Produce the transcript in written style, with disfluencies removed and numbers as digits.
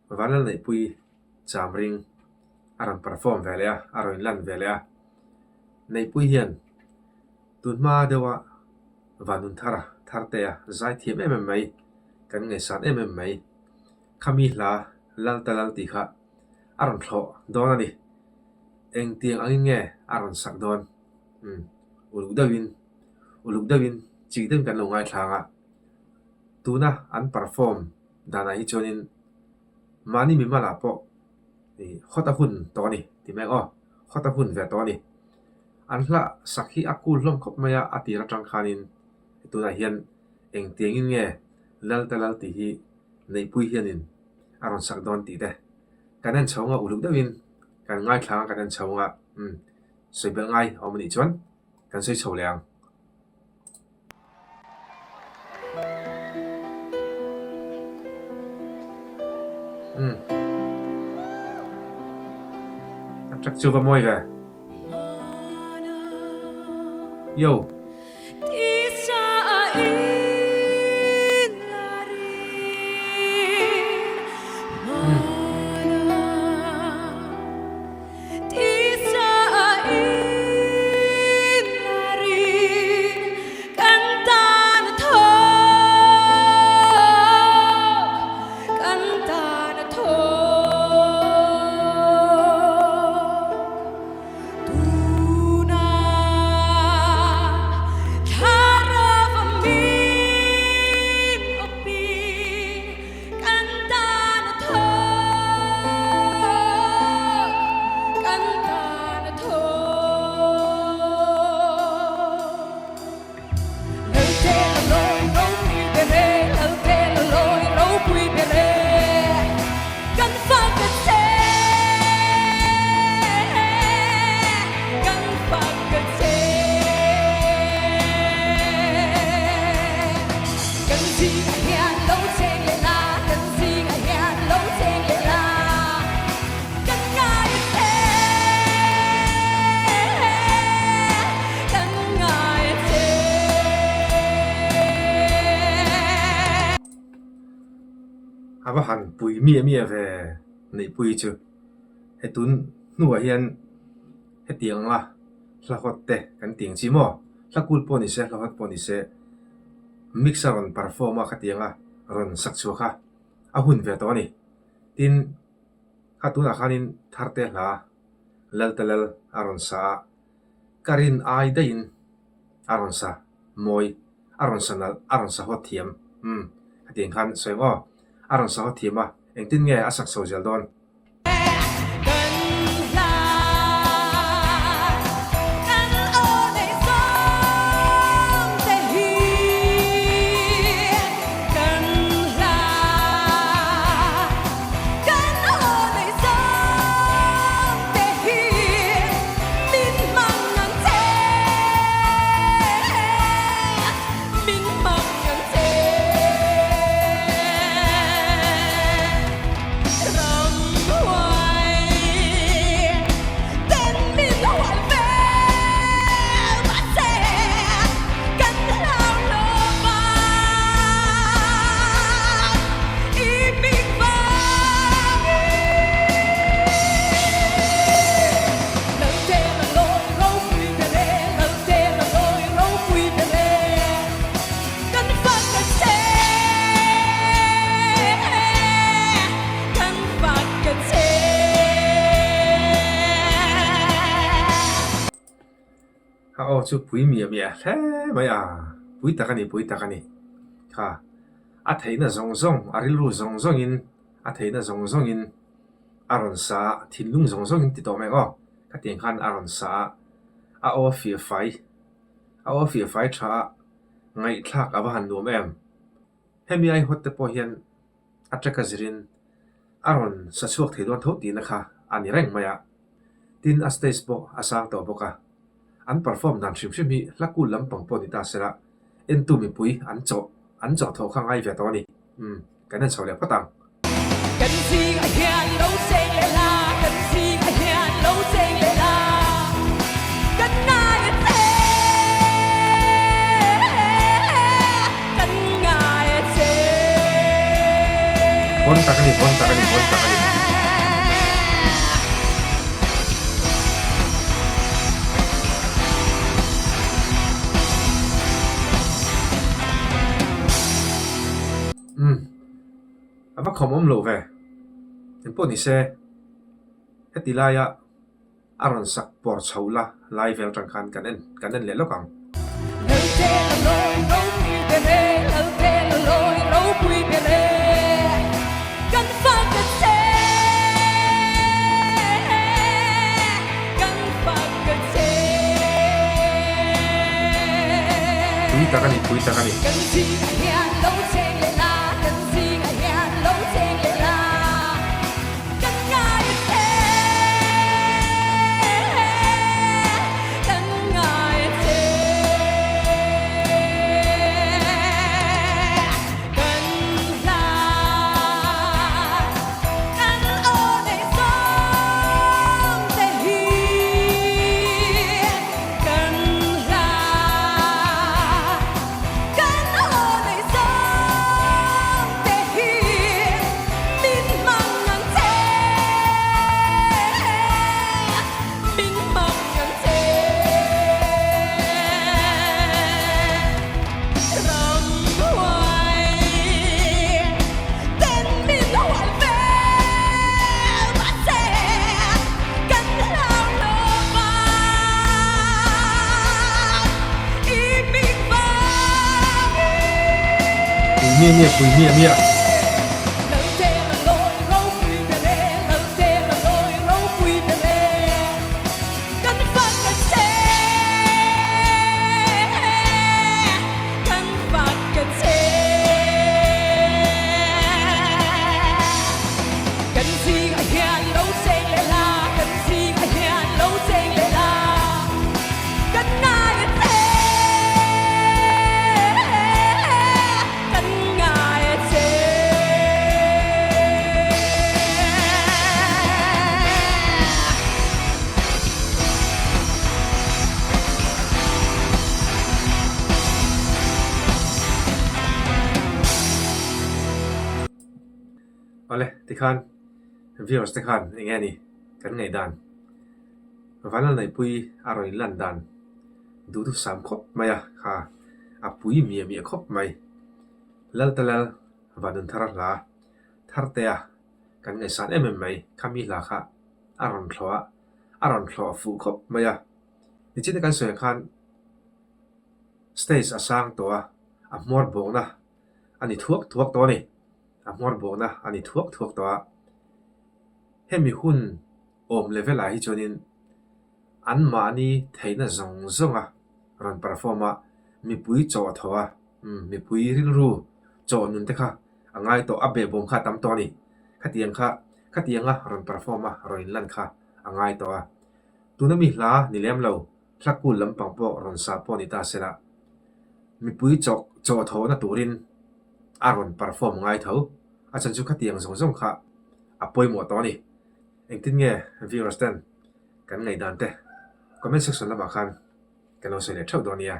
vanal nei pui cham ring aran perform velea aron lan velea nei pui hian tunma dewa vanun tharte zai thiam mai kan ngai san mai khami hla lal ti kha aron thlo don ani eng tiang angin nge aron sak don uluk dawin chi den kan lo ngai thlanga tuna an perform dana hi chonin mani mi mala po khota hun to ni ti mek khota hun ve to ni an hla sakhi akul hlom khop maya atira tang khanin tuna hian eng tiangin nge lal ti hi nei pui hianin aron sak don ti de kanen chawng uluk dawin kan ngai thlang kanen chawng soibel ngai omni chuan kan sei chho liang chắc chưa có môi về yo aba han pui mia về nei pui chu hetun nuwa hian hetiang la hotte kan tiang chi mo la kul poni se la hot poni se mixer on performa khatianga ron sakchu kha a hun ve to ni tin khatuna khanin tharte hla laltalal aron sa karin ai dain aron sa moi aron sanal aron sa hot thiam hatiang khan soingo aron sa hot thiama engtin nge asak social don chu pui mia he maya pui takani kha a theina zong arilu zong in a theina zong in aron sa thinlung zong in ti to me go ka tiang khan aron sa a o fia fai tha ngai thak aba han nuam em hemi ai hotte po hian ataka zirin aron sa chuak theidon tho ti na kha ani reng maya tin a stage po asang to boka an perform dan shim hi lakul lampang po ni ta sera entu mi pui an cho tho khang ai ve to ni kan chho le patang kan si a hian lo se le la kan si a hian lo se le la kan na ye te kan nga ye te bon takani bon takani bon takani apa komom lo ve en po ni se hetilaya aron sak por chaula lai vel tang khan kan en le lo kang pui takani pui mia ole tikhan viewers tikhan nghe ni kan ngai dan vanal nai pui aroi lan dan du tu sam khop maya kha a pui mi khop mai lal talal vanun thar la thar te a kan ngai san mai khami la kha aron thlo fu khop maya ni chin kan soi khan stage asang to a mor bong na ani thuak to ni a mor bong na ani thuak to hemi hun om level a hi chonin an ma ni theina zong a ran performa mi pui cho thowa mi pui ril ru cho nun te kha angai to abe bom kha tam to ni khatianga ran performa roin lan kha angai to a tunami hla ni lem lo thlakul lampang po ron sa po ni ta sela mi pui cho tho na turin aron perform ngai tho a chan chu khatiang zong kha apoi mo to ni engtin nge viewers ten kan ngai dan te comment section la ba khan kan lo se le thau do nia